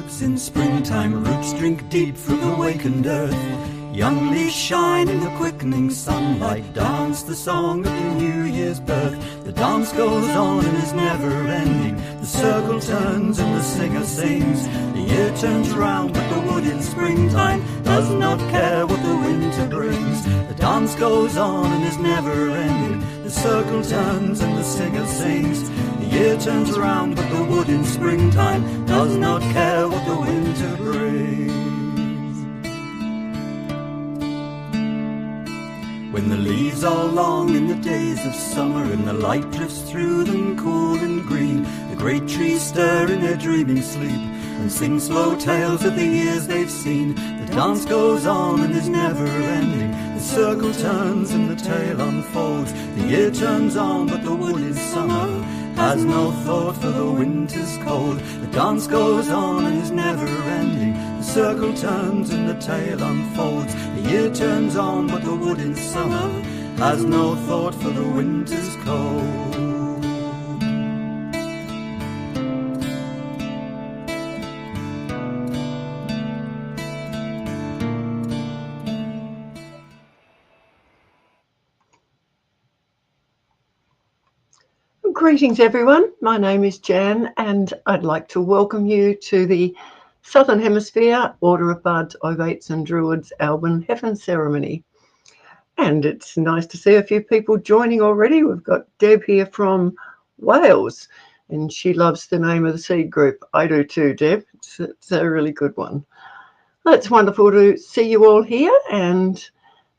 tulips in springtime, roots drink deep from awakened earth. Young leaves shine in the quickening sunlight, dance the song of the New Year's birth. The dance goes on and is never ending. The circle turns and the singer sings. The year turns round, but the wood in springtime does not care what the winter brings. The dance goes on and is never ending. The circle turns and the singer sings. The year turns round, but the wood in springtime does not care what the winter brings. When the leaves are long in the days of summer and the light drifts through them cool and green, the great trees stir in their dreaming sleep and sing slow tales of the years they've seen. The dance goes on and is never ending. The circle turns and the tale unfolds. The year turns on, but the wood is summer, has no thought for the winter's cold. The dance goes on and is never ending. The circle turns and the tale unfolds. The year turns on, but the wood in summer has no thought for the winter's cold. Greetings everyone, my name is Jan and I'd like to welcome you to the Southern Hemisphere Order of Bards, Ovates and Druids Alban Hefin ceremony. And it's nice to see a few people joining already. We've got Deb here from Wales and she loves the name of the seed group. I do too, Deb. It's a really good one. It's wonderful to see you all here, and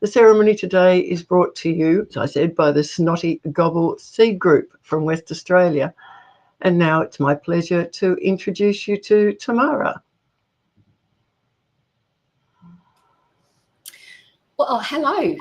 the ceremony today is brought to you, as I said, by the Snotty Gobble seed group from West Australia. And now it's my pleasure to introduce you to Tamara. Well, hello.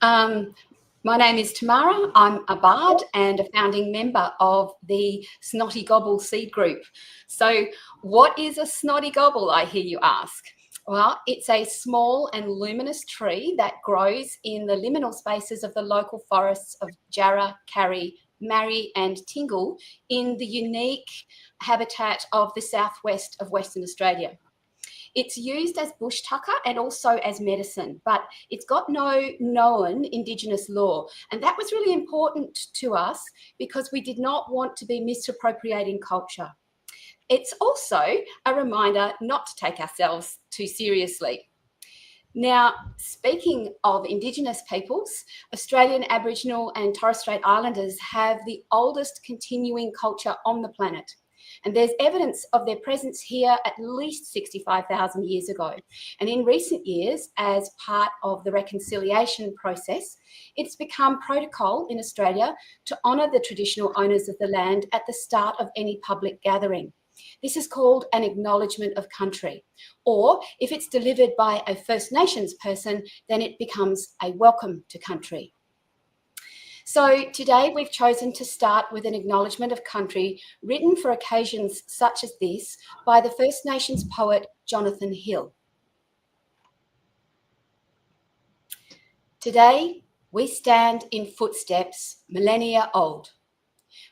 My name is Tamara. I'm a bard and a founding member of the Snotty Gobble seed group. So what is a Snotty Gobble, I hear you ask? Well, it's a small and luminous tree that grows in the liminal spaces of the local forests of Jarrah, Carry, Marri and Tingle in the unique habitat of the southwest of Western Australia. It's used as bush tucker and also as medicine, but it's got no known Indigenous law. And that was really important to us because we did not want to be misappropriating culture. It's also a reminder not to take ourselves too seriously. Now, speaking of Indigenous peoples, Australian Aboriginal and Torres Strait Islanders have the oldest continuing culture on the planet. And there's evidence of their presence here at least 65,000 years ago. And in recent years, as part of the reconciliation process, it's become protocol in Australia to honour the traditional owners of the land at the start of any public gathering. This is called an acknowledgement of country, or if it's delivered by a First Nations person, then it becomes a welcome to country. So today we've chosen to start with an acknowledgement of country written for occasions such as this by the First Nations poet Jonathan Hill. Today we stand in footsteps millennia old.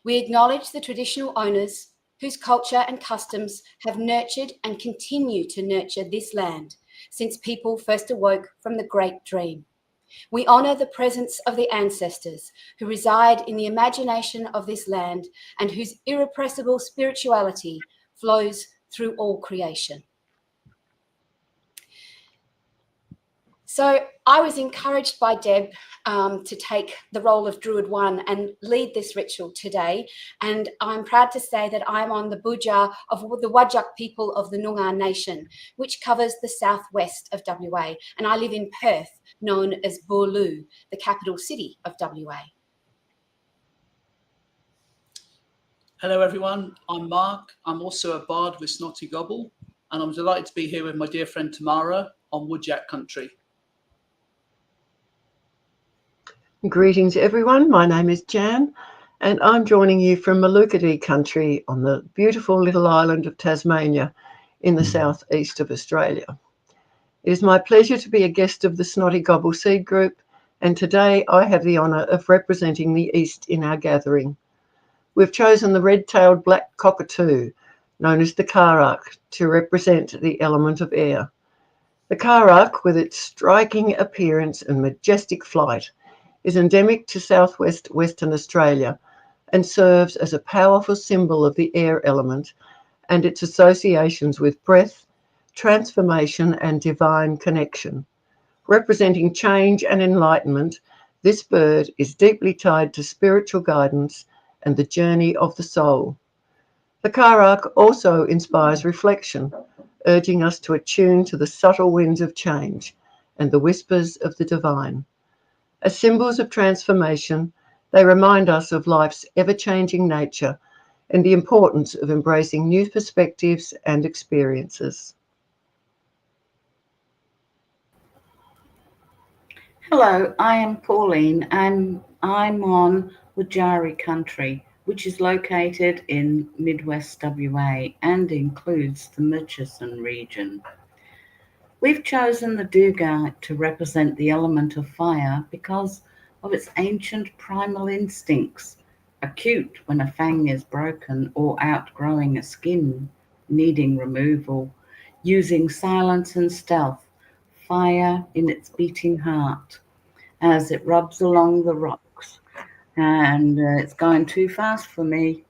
We acknowledge the traditional owners whose culture and customs have nurtured and continue to nurture this land since people first awoke from the great dream. We honour the presence of the ancestors who reside in the imagination of this land and whose irrepressible spirituality flows through all creation. So I was encouraged by Deb to take the role of Druid 1 and lead this ritual today. And I'm proud to say that I'm on the Budja of the Whadjuk people of the Noongar Nation, which covers the southwest of WA. And I live in Perth, known as Boorloo, the capital city of WA. Hello everyone, I'm Mark. I'm also a bard with Snotty Gobble, and I'm delighted to be here with my dear friend Tamara on Whadjuk country. Greetings everyone, my name is Jan and I'm joining you from Malukadi country on the beautiful little island of Tasmania in the southeast of Australia. It is my pleasure to be a guest of the Snotty Gobble seed group, and today I have the honour of representing the East in our gathering. We've chosen the red-tailed black cockatoo known as the Karak, to represent the element of air. The Karak, with its striking appearance and majestic flight, is endemic to southwest Western Australia and serves as a powerful symbol of the air element and its associations with breath, transformation, and divine connection. Representing change and enlightenment, this bird is deeply tied to spiritual guidance and the journey of the soul. The Karak also inspires reflection, urging us to attune to the subtle winds of change and the whispers of the divine. As symbols of transformation, they remind us of life's ever-changing nature and the importance of embracing new perspectives and experiences. Hello, I am Pauline and I'm on Wurundjeri country, which is located in Midwest WA and includes the Murchison region. We've chosen the Dugat to represent the element of fire because of its ancient primal instincts, acute when a fang is broken or outgrowing a skin needing removal, using silence and stealth, fire in its beating heart as it rubs along the rocks. And it's going too fast for me.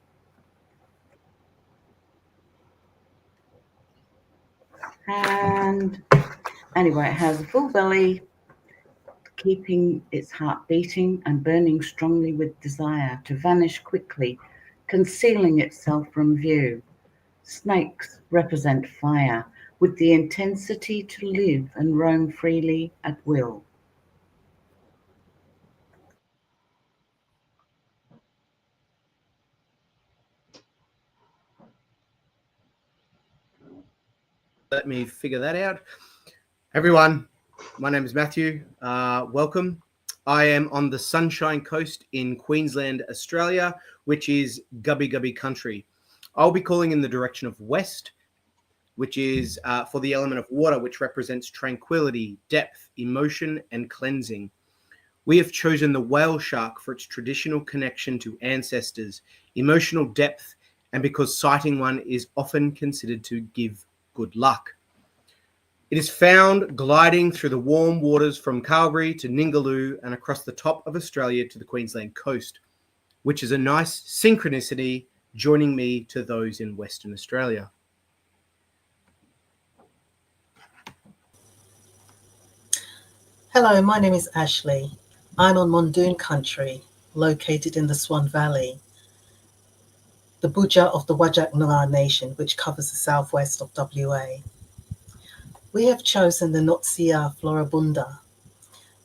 And anyway, it has a full belly, keeping its heart beating and burning strongly with desire to vanish quickly, concealing itself from view. Snakes represent fire, with the intensity to live and roam freely at will. Let me figure that out. Everyone, my name is Matthew. Welcome. I am on the Sunshine Coast in Queensland, Australia, which is Gubby country. I'll be calling in the direction of west, which is for the element of water, which represents tranquility, depth, emotion, and cleansing. We have chosen the whale shark for its traditional connection to ancestors, emotional depth, and because sighting one is often considered to give good luck. It is found gliding through the warm waters from Calgary to Ningaloo and across the top of Australia to the Queensland coast, which is a nice synchronicity joining me to those in Western Australia. Hello, my name is Ashley. I'm on Mondoon country, located in the Swan Valley, the Buja of the Wajak Noongar Nation, which covers the southwest of WA. We have chosen the Notsia floribunda,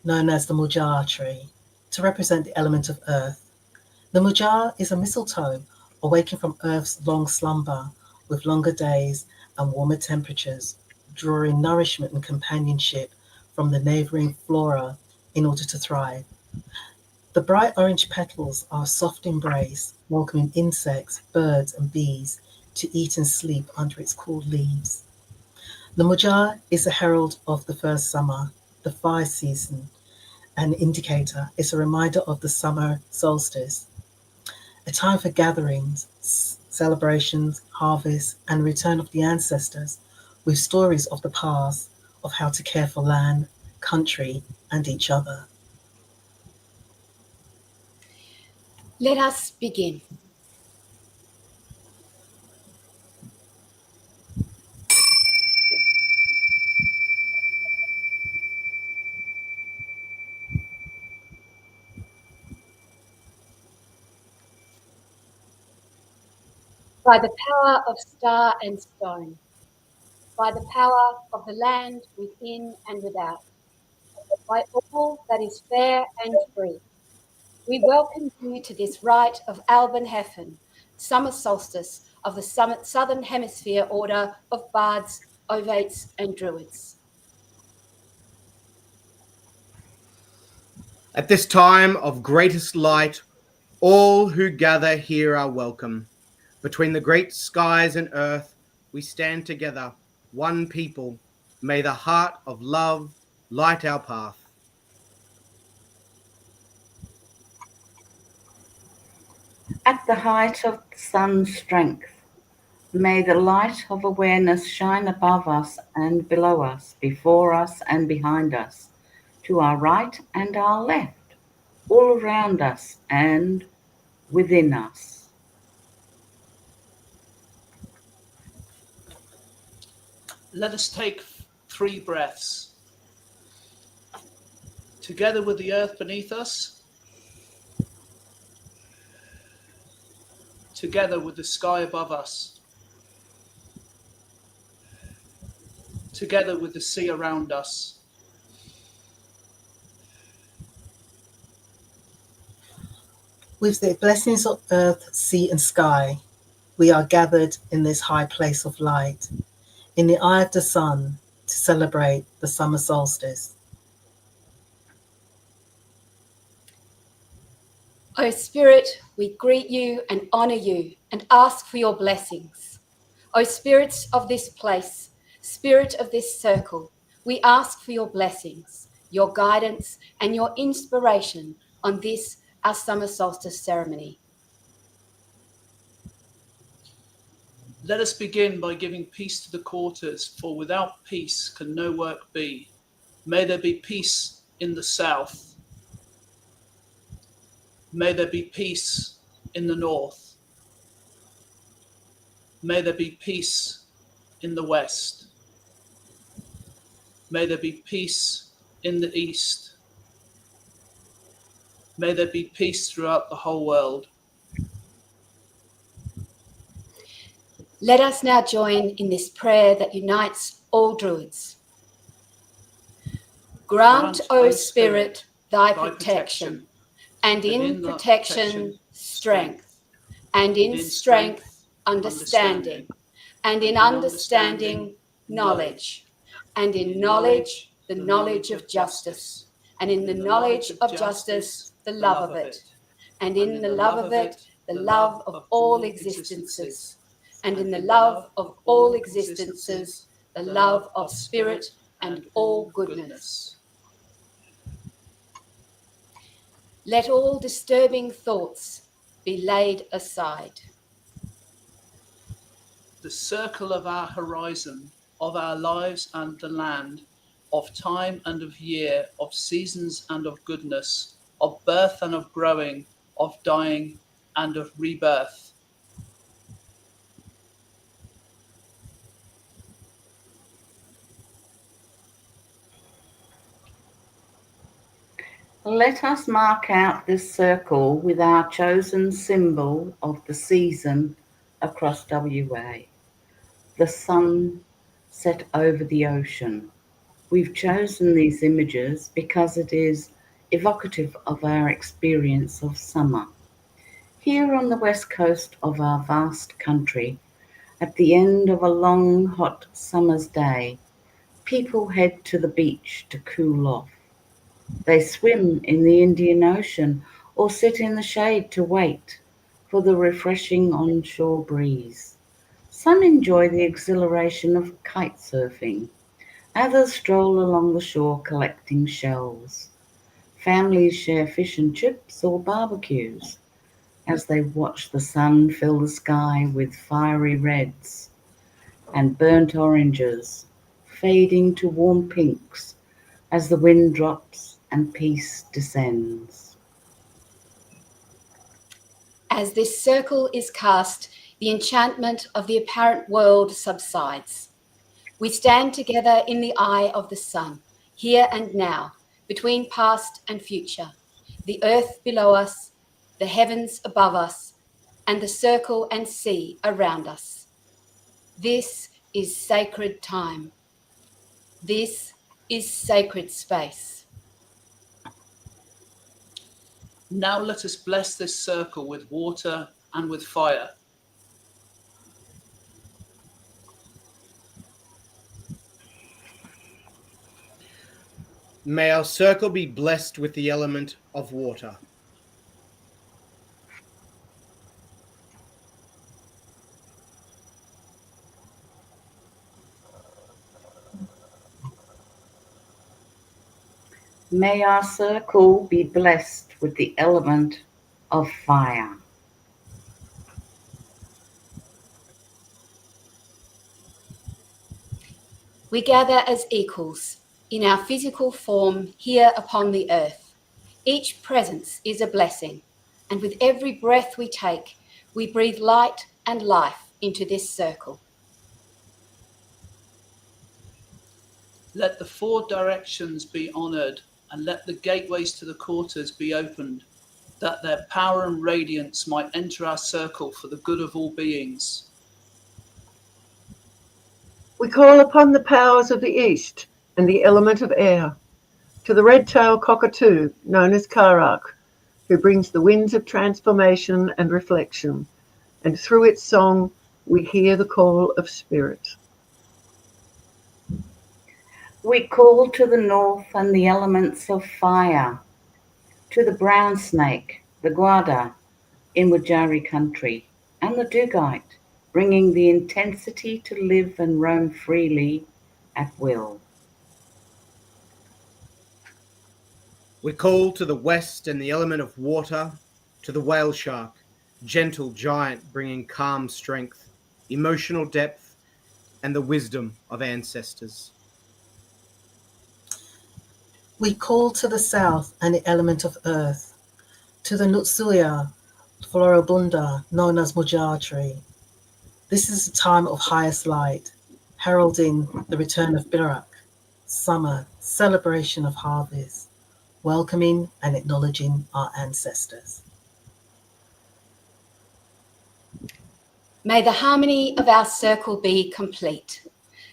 known as the Mujar tree, to represent the element of earth. The Mujar is a mistletoe awaking from Earth's long slumber with longer days and warmer temperatures, drawing nourishment and companionship from the neighboring flora in order to thrive. The bright orange petals are a soft embrace, welcoming insects, birds, and bees to eat and sleep under its cool leaves. The Mujar is a herald of the first summer, the fire season, an indicator. It's a reminder of the summer solstice, a time for gatherings, celebrations, harvests, and return of the ancestors with stories of the past, of how to care for land, country, and each other. Let us begin. By the power of star and stone, by the power of the land within and without, by all that is fair and free, we welcome you to this rite of Alban Hefin, summer solstice of the Southern Hemisphere order of Bards, Ovates and Druids. At this time of greatest light, all who gather here are welcome. Between the great skies and earth, we stand together, one people. May the heart of love light our path. At the height of the sun's strength, May the light of awareness shine above us and below us, before us and behind us, to our right and our left, all around us and within us. Let us take 3 breaths. Together with the earth beneath us, together with the sky above us, together with the sea around us. With the blessings of earth, sea, and sky, we are gathered in this high place of light, in the eye of the sun, to celebrate the summer solstice. O Spirit, we greet you and honour you and ask for your blessings. O spirits of this place, spirit of this circle, we ask for your blessings, your guidance and your inspiration on this, our summer solstice ceremony. Let us begin by giving peace to the quarters, for without peace can no work be. May there be peace in the south. May there be peace in the north. May there be peace in the west. May there be peace in the east. May there be peace throughout the whole world. Let us now join in this prayer that unites all Druids. Grant, O Spirit, thy protection, and in protection, strength, and in strength, understanding, and in understanding, knowledge, and in knowledge, the knowledge of justice, and in the knowledge of justice, the love of it, and in the love of it, the love of all existences, and in the love of all existences, the love of spirit and all goodness. Let all disturbing thoughts be laid aside. The circle of our horizon, of our lives and the land, of time and of year, of seasons and of goodness, of birth and of growing, of dying and of rebirth. Let us mark out this circle with our chosen symbol of the season across WA, the sun set over the ocean. We've chosen these images because it is evocative of our experience of summer. Here on the west coast of our vast country, at the end of a long, hot summer's day, people head to the beach to cool off. They swim in the Indian Ocean or sit in the shade to wait for the refreshing onshore breeze. Some enjoy the exhilaration of kite surfing. Others stroll along the shore collecting shells. Families share fish and chips or barbecues as they watch the sun fill the sky with fiery reds and burnt oranges, fading to warm pinks as the wind drops and peace descends. As this circle is cast, the enchantment of the apparent world subsides. We stand together in the eye of the sun, here and now, between past and future, the earth below us, the heavens above us, and the circle and sea around us. This is sacred time. This is sacred space. Now let us bless this circle with water and with fire. May our circle be blessed with the element of water. May our circle be blessed with the element of fire. We gather as equals in our physical form here upon the earth. Each presence is a blessing, and with every breath we take, we breathe light and life into this circle. Let the four directions be honoured, and let the gateways to the quarters be opened, that their power and radiance might enter our circle for the good of all beings. We call upon the powers of the east and the element of air, to the red-tailed cockatoo known as Karak, who brings the winds of transformation and reflection, and through its song we hear the call of spirit. We call to the north and the elements of fire, to the brown snake, the guada, in Wajari country, and the dugite, bringing the intensity to live and roam freely at will. We call to the west and the element of water, to the whale shark, gentle giant bringing calm strength, emotional depth, and the wisdom of ancestors. We call to the south and the element of earth, to the Nutsuya Floribunda, known as Mujar tree. This is a time of highest light, heralding the return of Birak, summer, celebration of harvest, welcoming and acknowledging our ancestors. May the harmony of our circle be complete.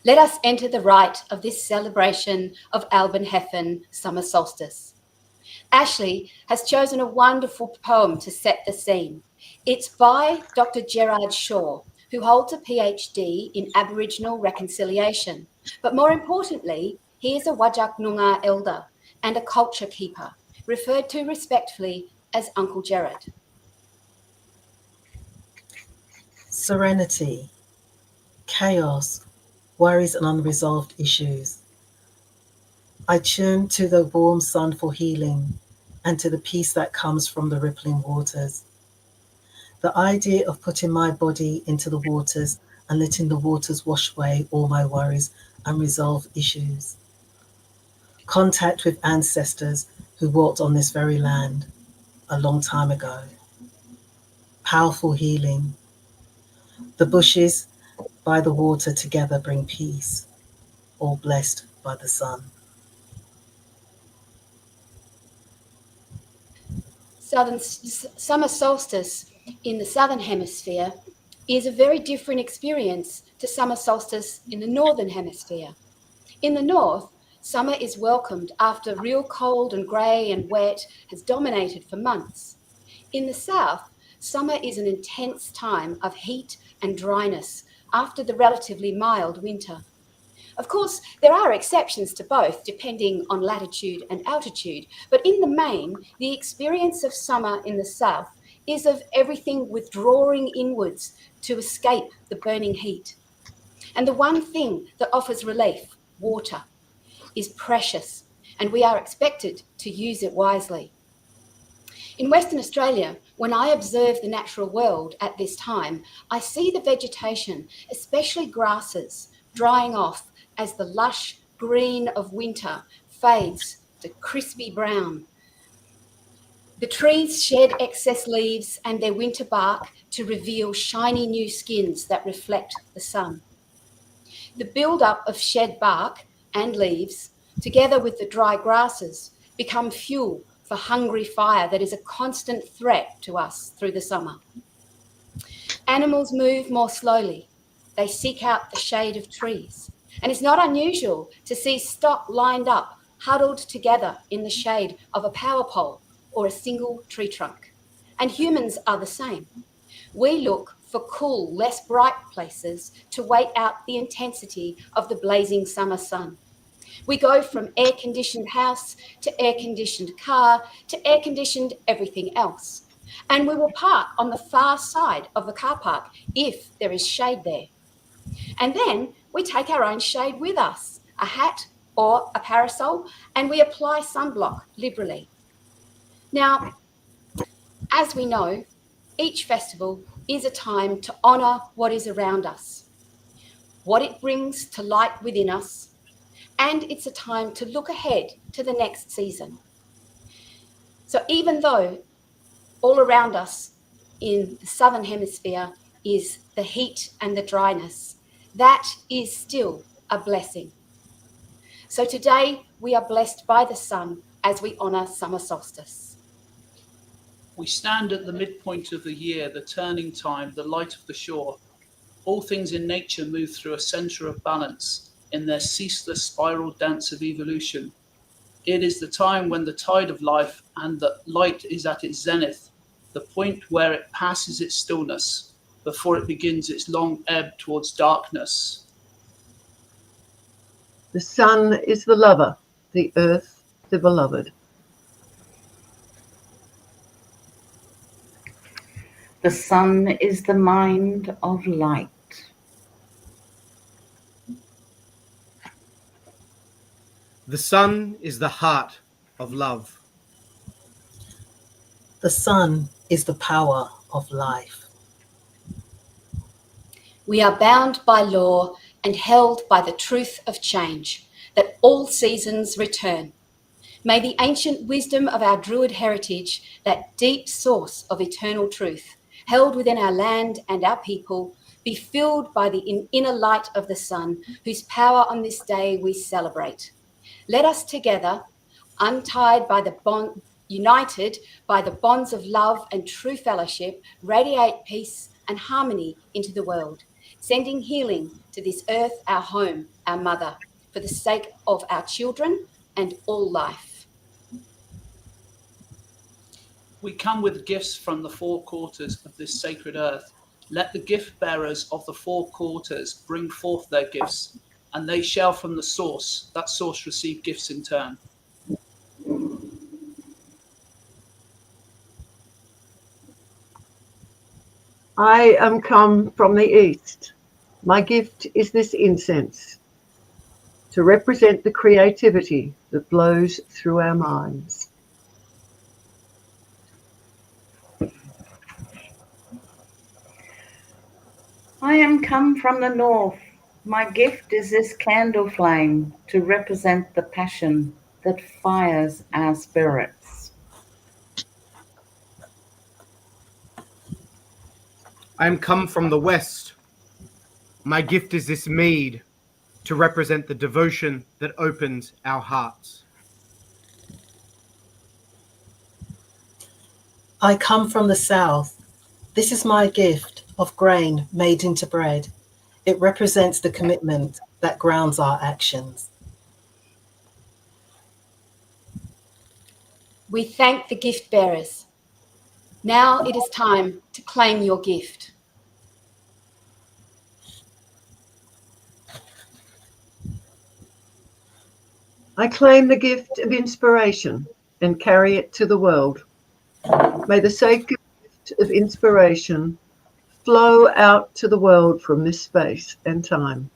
Let us enter the rite of this celebration of Alban Hefin summer solstice. Ashley has chosen a wonderful poem to set the scene. It's by Dr. Gerard Shaw, who holds a PhD in Aboriginal reconciliation. But more importantly, he is a Wajak Noongar elder and a culture keeper, referred to respectfully as Uncle Gerard. Serenity, chaos, worries and unresolved issues. I tune to the warm sun for healing and to the peace that comes from the rippling waters. The idea of putting my body into the waters and letting the waters wash away all my worries and resolve issues. Contact with ancestors who walked on this very land a long time ago. Powerful healing. The bushes by the water together bring peace, all blessed by the sun. Summer solstice in the southern hemisphere is a very different experience to summer solstice in the northern hemisphere. In the north, summer is welcomed after real cold and grey and wet has dominated for months. In the south, summer is an intense time of heat and dryness after the relatively mild winter. Of course, there are exceptions to both, depending on latitude and altitude, but in the main, the experience of summer in the south is of everything withdrawing inwards to escape the burning heat. And the one thing that offers relief, water, is precious, and we are expected to use it wisely. In Western Australia, when I observe the natural world at this time, I see the vegetation, especially grasses, drying off as the lush green of winter fades to crispy brown. The trees shed excess leaves and their winter bark to reveal shiny new skins that reflect the sun. The build-up of shed bark and leaves, together with the dry grasses, become fuel for hungry fire that is a constant threat to us through the summer. Animals move more slowly. They seek out the shade of trees. And it's not unusual to see stock lined up, huddled together in the shade of a power pole or a single tree trunk. And humans are the same. We look for cool, less bright places to wait out the intensity of the blazing summer sun. We go from air-conditioned house to air-conditioned car to air-conditioned everything else. And we will park on the far side of the car park if there is shade there. And then we take our own shade with us, a hat or a parasol, and we apply sunblock liberally. Now, as we know, each festival is a time to honour what is around us. what it brings to light within us, and it's a time to look ahead to the next season. So even though all around us in the Southern Hemisphere is the heat and the dryness, that is still a blessing. So today we are blessed by the sun as we honour summer solstice. We stand at the midpoint of the year, the turning time, the light of the shore. All things in nature move through a centre of balance in their ceaseless spiral dance of evolution. It is the time when the tide of life and the light is at its zenith, the point where it passes its stillness before it begins its long ebb towards darkness. The sun is the lover, the earth the beloved. The sun is the mind of light. The sun is the heart of love. The sun is the power of life. We are bound by law and held by the truth of change, that all seasons return. May the ancient wisdom of our Druid heritage, that deep source of eternal truth, held within our land and our people, be filled by the inner light of the sun, whose power on this day we celebrate. Let us together, united by the bonds of love and true fellowship, radiate peace and harmony into the world, sending healing to this earth, our home, our mother, for the sake of our children and all life. We come with gifts from the four quarters of this sacred earth. Let the gift bearers of the four quarters bring forth their gifts, and they shall from the source, that source, receive gifts in turn. I am come from the east. My gift is this incense, to represent the creativity that blows through our minds. I am come from the north. My gift is this candle flame, to represent the passion that fires our spirits. I am come from the west. My gift is this mead, to represent the devotion that opens our hearts. I come from the south. This is my gift of grain made into bread. It represents the commitment that grounds our actions. We thank the gift bearers. Now it is time to claim your gift. I claim the gift of inspiration and carry it to the world. May the sacred gift of inspiration flow out to the world from this space and time.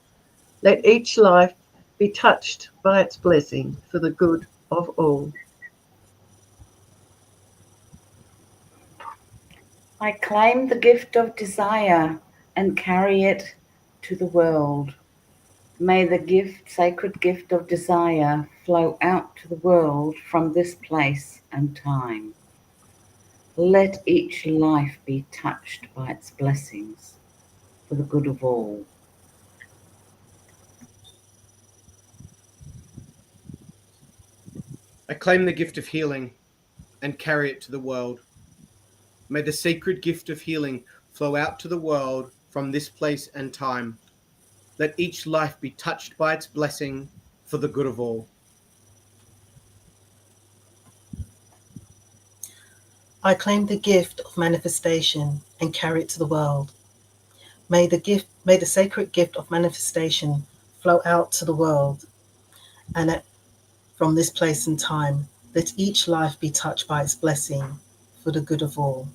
Let each life be touched by its blessing for the good of all. I claim the gift of desire and carry it to the world. May the sacred gift of desire flow out to the world from this place and time. Let each life be touched by its blessings for the good of all. I claim the gift of healing and carry it to the world. May the sacred gift of healing flow out to the world from this place and time. Let each life be touched by its blessing for the good of all. I claim the gift of manifestation and carry it to the world. May the sacred gift of manifestation flow out to the world, and from this place and time, let each life be touched by its blessing for the good of all.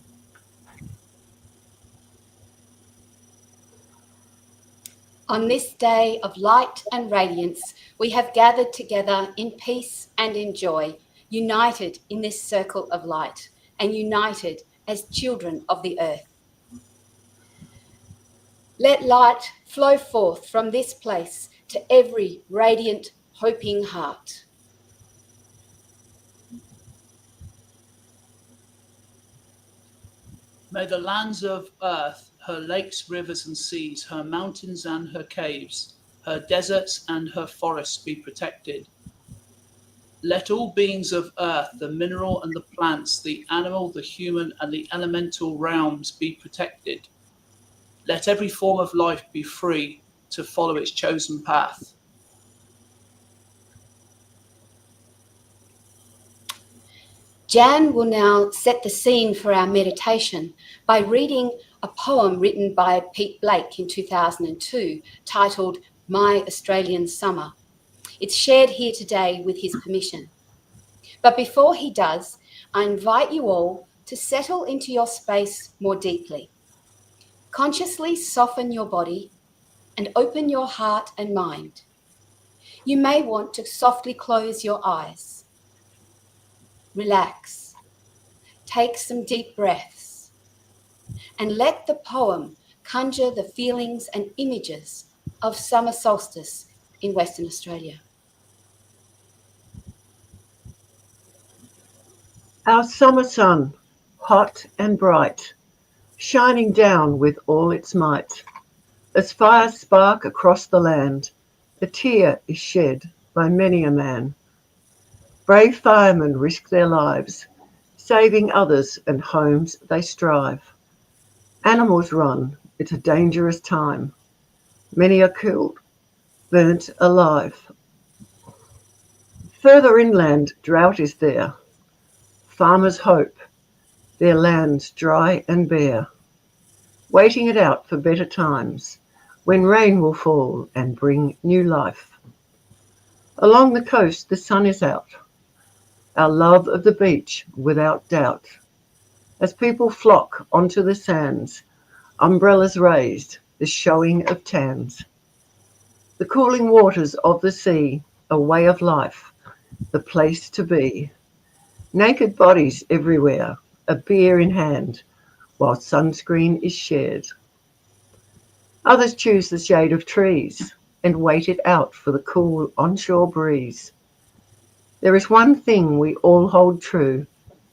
On this day of light and radiance, we have gathered together in peace and in joy, united in this circle of light and united as children of the earth. Let light flow forth from this place to every radiant, hoping heart. May the lands of earth, her lakes, rivers and seas, her mountains and her caves, her deserts and her forests be protected. Let all beings of earth, the mineral and the plants, the animal, the human and the elemental realms be protected. Let every form of life be free to follow its chosen path. Jan will now set the scene for our meditation by reading a poem written by Pete Blake in 2002 titled My Australian Summer. It's shared here today with his permission. But before he does, I invite you all to settle into your space more deeply. Consciously soften your body and open your heart and mind. You may want to softly close your eyes. Relax. Take some deep breaths and let the poem conjure the feelings and images of summer solstice in Western Australia. Our summer sun, hot and bright, shining down with all its might. As fires spark across the land, a tear is shed by many a man. Brave firemen risk their lives, saving others and homes they strive. Animals run, it's a dangerous time. Many are killed, burnt alive. Further inland, drought is there. Farmers hope, their lands dry and bare, waiting it out for better times, when rain will fall and bring new life. Along the coast the sun is out, our love of the beach without doubt. As people flock onto the sands, umbrellas raised, the showing of tans. The cooling waters of the sea, a way of life, the place to be. Naked bodies everywhere, a beer in hand, while sunscreen is shared. Others choose the shade of trees and wait it out for the cool onshore breeze. There is one thing we all hold true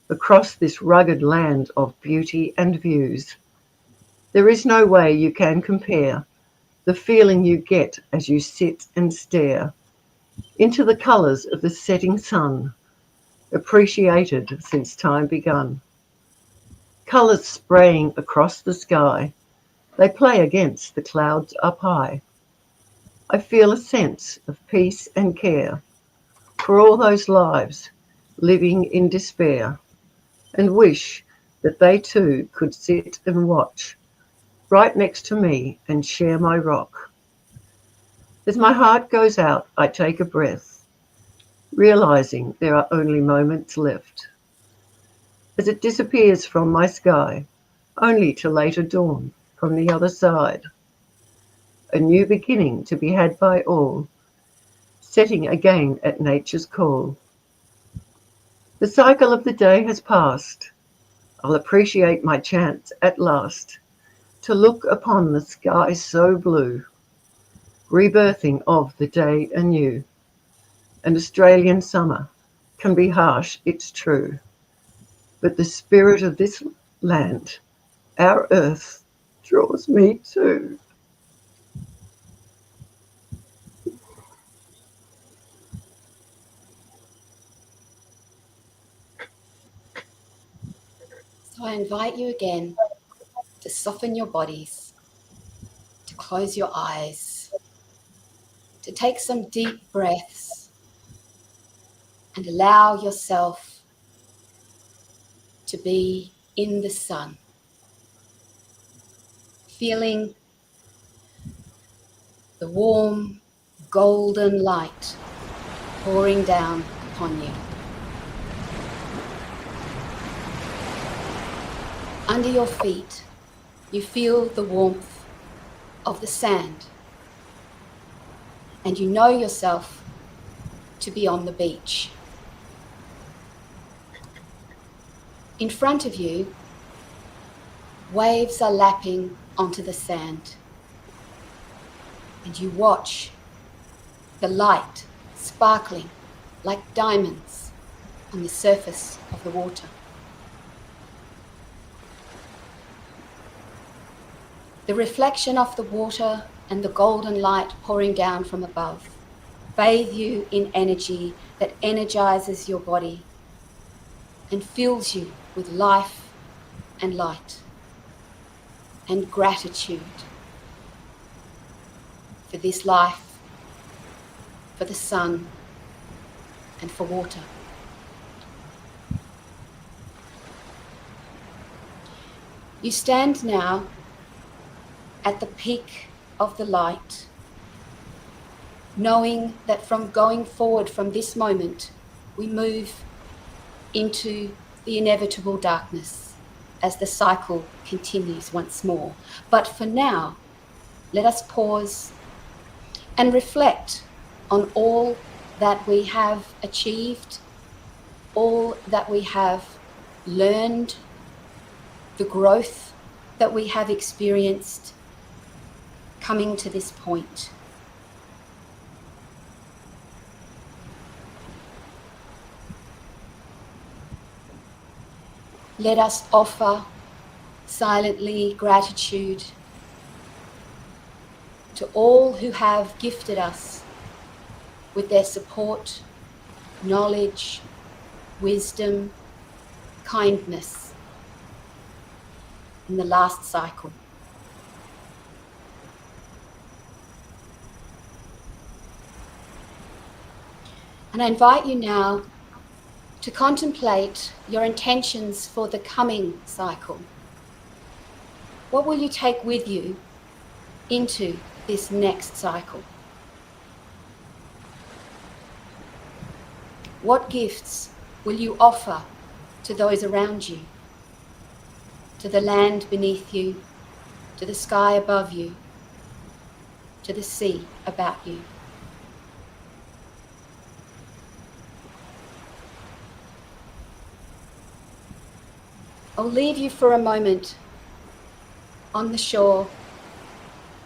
across this rugged land of beauty and views. There is no way you can compare the feeling you get as you sit and stare into the colours of the setting sun, appreciated since time begun. Colours spraying across the sky, they play against the clouds up high. I feel a sense of peace and care for all those lives living in despair, and wish that they too could sit and watch right next to me and share my rock. As my heart goes out, I take a breath, realizing there are only moments left. As it disappears from my sky, only to later dawn from the other side. A new beginning to be had by all, setting again at nature's call. The cycle of the day has passed. I'll appreciate my chance at last to look upon the sky so blue, rebirthing of the day anew. An Australian summer can be harsh, it's true, but the spirit of this land, our earth, draws me too. So I invite you again to soften your bodies, to close your eyes, to take some deep breaths and allow yourself to be in the sun, feeling the warm golden light pouring down upon you. Under your feet, you feel the warmth of the sand, and you know yourself to be on the beach. In front of you, waves are lapping onto the sand, and you watch the light sparkling like diamonds on the surface of the water. The reflection of the water and the golden light pouring down from above bathe you in energy that energizes your body and fills you with life and light and gratitude for this life, for the sun, and for water. You stand now at the peak of the light, knowing that from going forward from this moment, we move into the inevitable darkness as the cycle continues once more. But for now, let us pause and reflect on all that we have achieved, all that we have learned, the growth that we have experienced coming to this point. Let us offer silently gratitude to all who have gifted us with their support, knowledge, wisdom, kindness in the last cycle. And I invite you now to contemplate your intentions for the coming cycle. What will you take with you into this next cycle? What gifts will you offer to those around you, to the land beneath you, to the sky above you, to the sea about you? I'll leave you for a moment on the shore,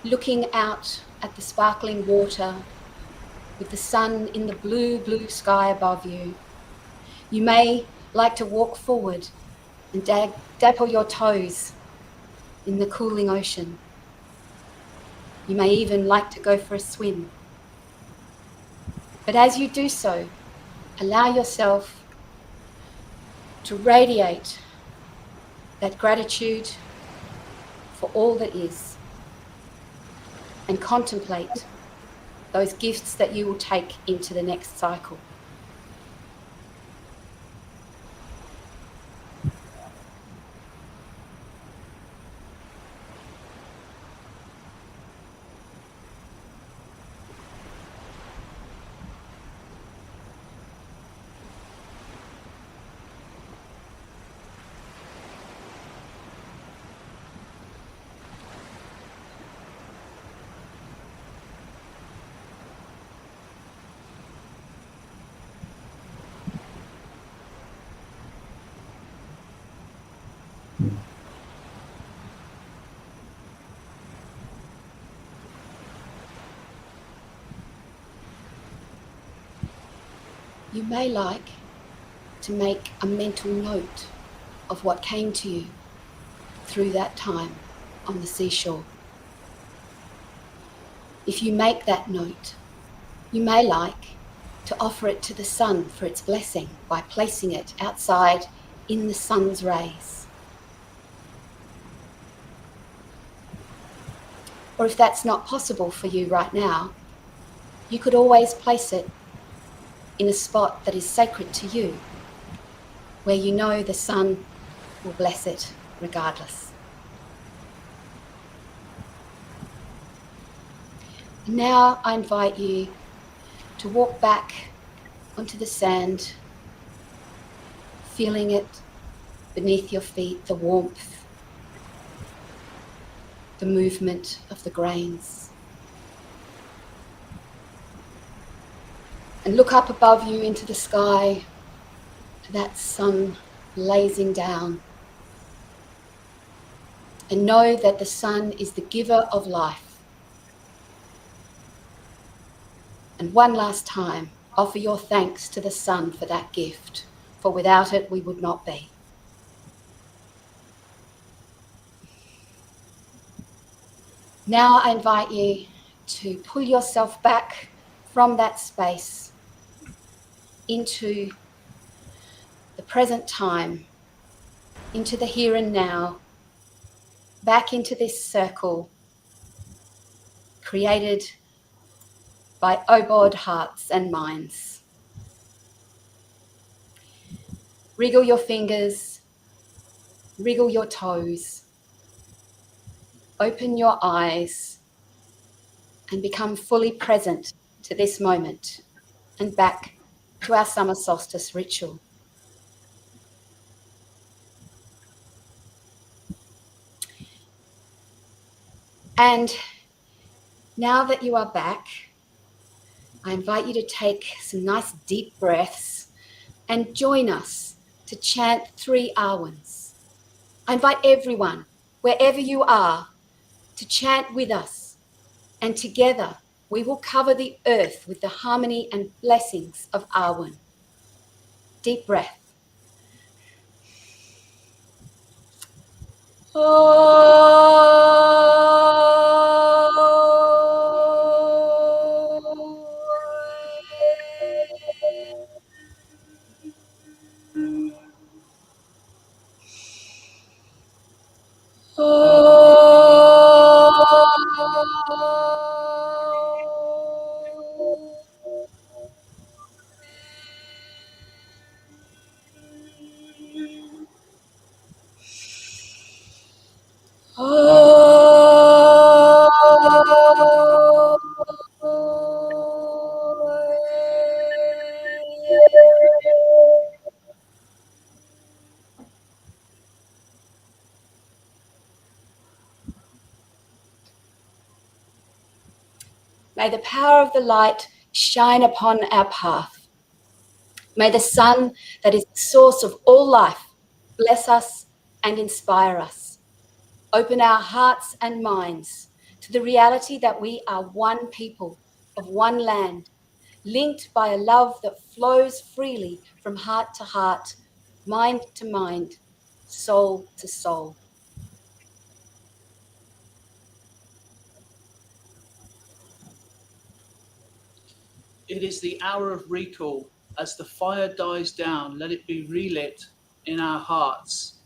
looking out at the sparkling water with the sun in the blue, blue sky above you. You may like to walk forward and dapple your toes in the cooling ocean. You may even like to go for a swim. But as you do so, allow yourself to radiate that gratitude for all that is, and contemplate those gifts that you will take into the next cycle. You may like to make a mental note of what came to you through that time on the seashore. If you make that note, you may like to offer it to the sun for its blessing by placing it outside in the sun's rays. Or if that's not possible for you right now, you could always place it in a spot that is sacred to you, where you know the sun will bless it regardless. And now I invite you to walk back onto the sand, feeling it beneath your feet, the warmth, the movement of the grains. And look up above you into the sky, to that sun blazing down. And know that the sun is the giver of life. And one last time, offer your thanks to the sun for that gift, for without it we would not be. Now I invite you to pull yourself back from that space into the present time, into the here and now, back into this circle created by OBOD hearts and minds. Wriggle your fingers, wriggle your toes, open your eyes, and become fully present to this moment and back to our summer solstice ritual. And now that you are back, I invite you to take some nice deep breaths and join us to chant 3 awans. I invite everyone, wherever you are, to chant with us, and together we will cover the earth with the harmony and blessings of Awan. Deep breath. May the power of the light shine upon our path. May the sun that is the source of all life bless us and inspire us. Open our hearts and minds to the reality that we are one people of one land, linked by a love that flows freely from heart to heart, mind to mind, soul to soul. It is the hour of recall. As the fire dies down, let it be relit in our hearts.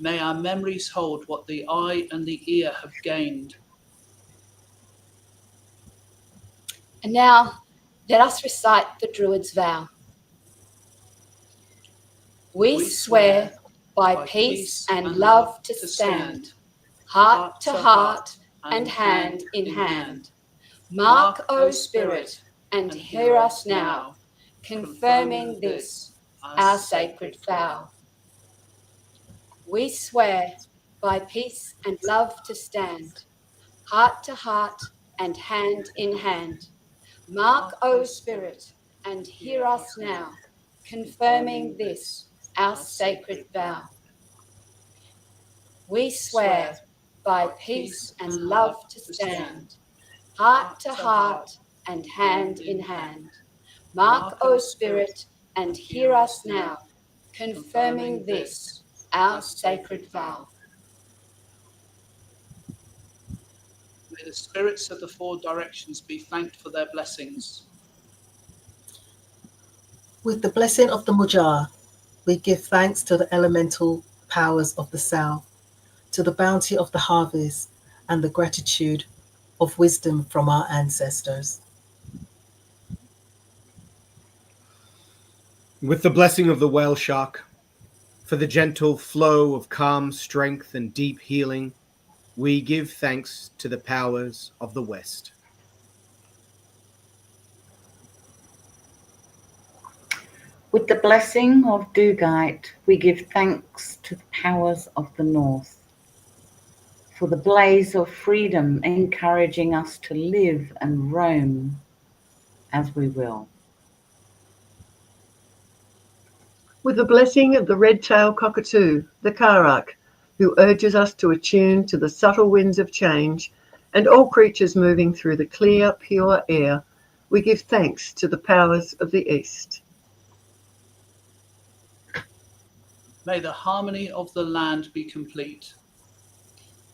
May our memories hold what the eye and the ear have gained. And now, let us recite the Druids' vow. We swear by peace and love to stand, heart to heart and hand in hand. Mark, O Spirit, and hear us now, confirming this, our sacred vow. We swear by peace and love to stand, heart to heart and hand in hand. Mark, O Spirit, and hear us now, confirming this, our sacred vow. We swear by peace and love to stand, heart to heart and hand in hand. Mark, O Spirit, and hear us now, confirming this, our sacred vow. May the spirits of the 4 directions be thanked for their blessings. With the blessing of the Mujar, we give thanks to the elemental powers of the south, to the bounty of the harvest, and the gratitude of wisdom from our ancestors. With the blessing of the whale shark, for the gentle flow of calm strength and deep healing, we give thanks to the powers of the West. With the blessing of Dugite, we give thanks to the powers of the North, for the blaze of freedom encouraging us to live and roam as we will. With the blessing of the red-tailed cockatoo, the Karak, who urges us to attune to the subtle winds of change and all creatures moving through the clear, pure air, we give thanks to the powers of the East. May the harmony of the land be complete.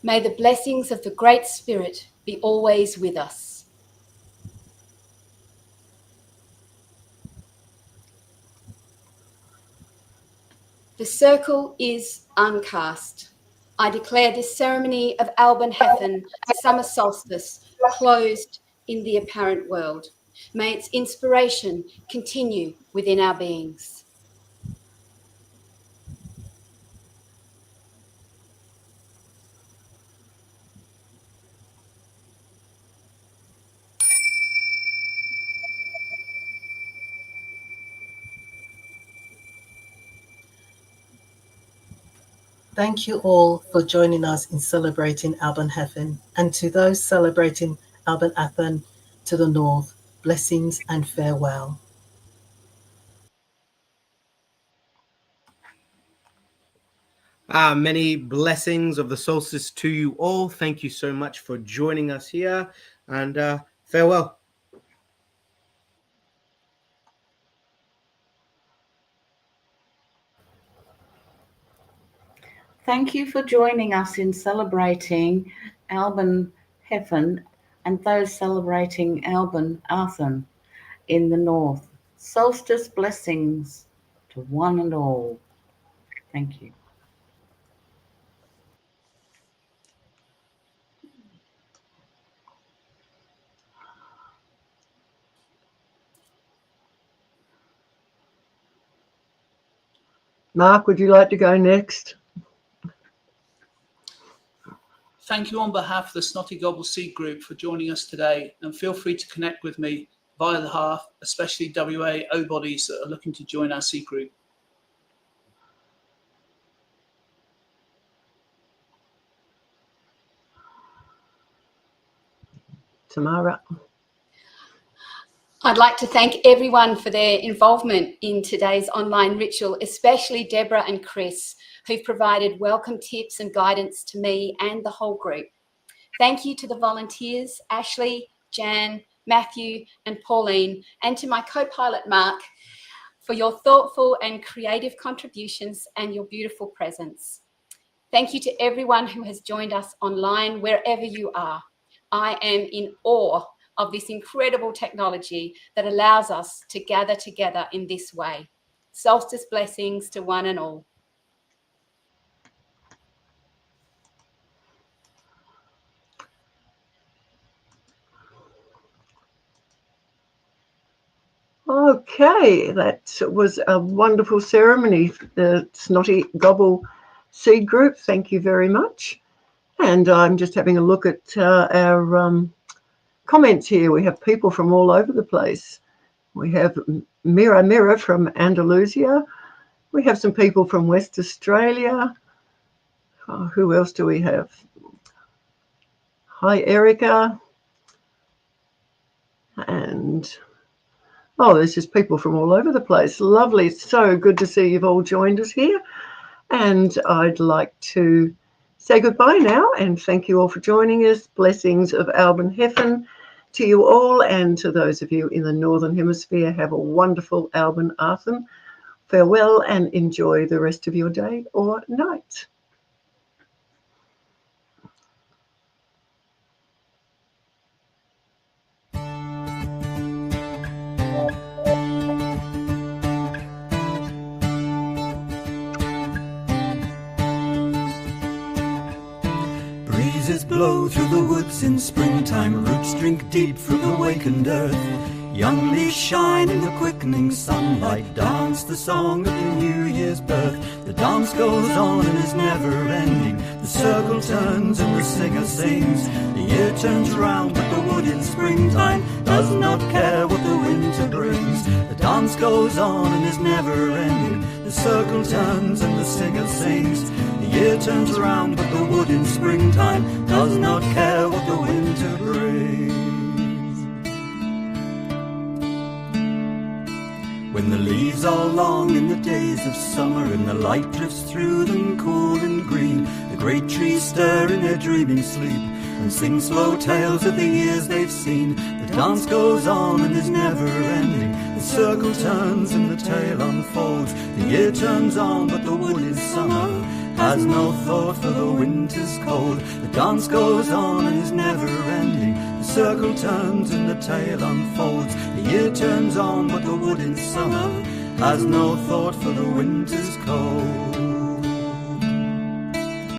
May the blessings of the Great Spirit be always with us. The circle is uncast. I declare this ceremony of Alban Hefin, summer solstice, closed in the apparent world. May its inspiration continue within our beings. Thank you all for joining us in celebrating Alban Hefin, and to those celebrating Alban Hefin to the north, blessings and farewell. Many blessings of the solstice to you all. Thank you so much for joining us here, and farewell. Thank you for joining us in celebrating Alban Hefin and those celebrating Alban Hefin in the north. Solstice blessings to one and all. Thank you. Mark, would you like to go next? Thank you on behalf of the Snotty Gobble Seed Group for joining us today, and feel free to connect with me via the Half, especially WA OBODs that are looking to join our seed group. Tamara. I'd like to thank everyone for their involvement in today's online ritual, especially Deborah and Chris, who've provided welcome tips and guidance to me and the whole group. Thank you to the volunteers, Ashley, Jan, Matthew, and Pauline, and to my co-pilot, Mark, for your thoughtful and creative contributions and your beautiful presence. Thank you to everyone who has joined us online, wherever you are. I am in awe of this incredible technology that allows us to gather together in this way. Solstice blessings to one and all. Okay, that was a wonderful ceremony, the Snotty Gobble Seed Group. Thank you very much. And I'm just having a look at our comments here. We have people from all over the place. We have Mira from Andalusia. We have some people from West Australia. Oh, who else do we have? Hi, Erica. And oh, there's just people from all over the place. Lovely. So good to see you've all joined us here. And I'd like to say goodbye now and thank you all for joining us. Blessings of Alban Hefin to you all, and to those of you in the Northern Hemisphere, have a wonderful Alban Hefin. Farewell and enjoy the rest of your day or night. Breezes blow through the woods in springtime, roots drink deep from the wakened earth. Young leaves shine in the quickening sunlight, dance the song of the New Year's birth. The dance goes on and is never ending, the circle turns and the singer sings. The year turns round but the wood in springtime does not care what the winter brings. The dance goes on and is never ending, the circle turns and the singer sings. The year turns round but the wood in springtime does not care what the winter brings. When the leaves are long in the days of summer and the light drifts through them cool and green, the great trees stir in their dreaming sleep, and sing slow tales of the years they've seen. The dance goes on and is never ending. The circle turns and the tale unfolds. The year turns on but the wood is summer, has no thought for the winter's cold. The dance goes on and is never ending. The circle turns and the tale unfolds. The year turns on but the wood in summer has no thought for the winter's cold.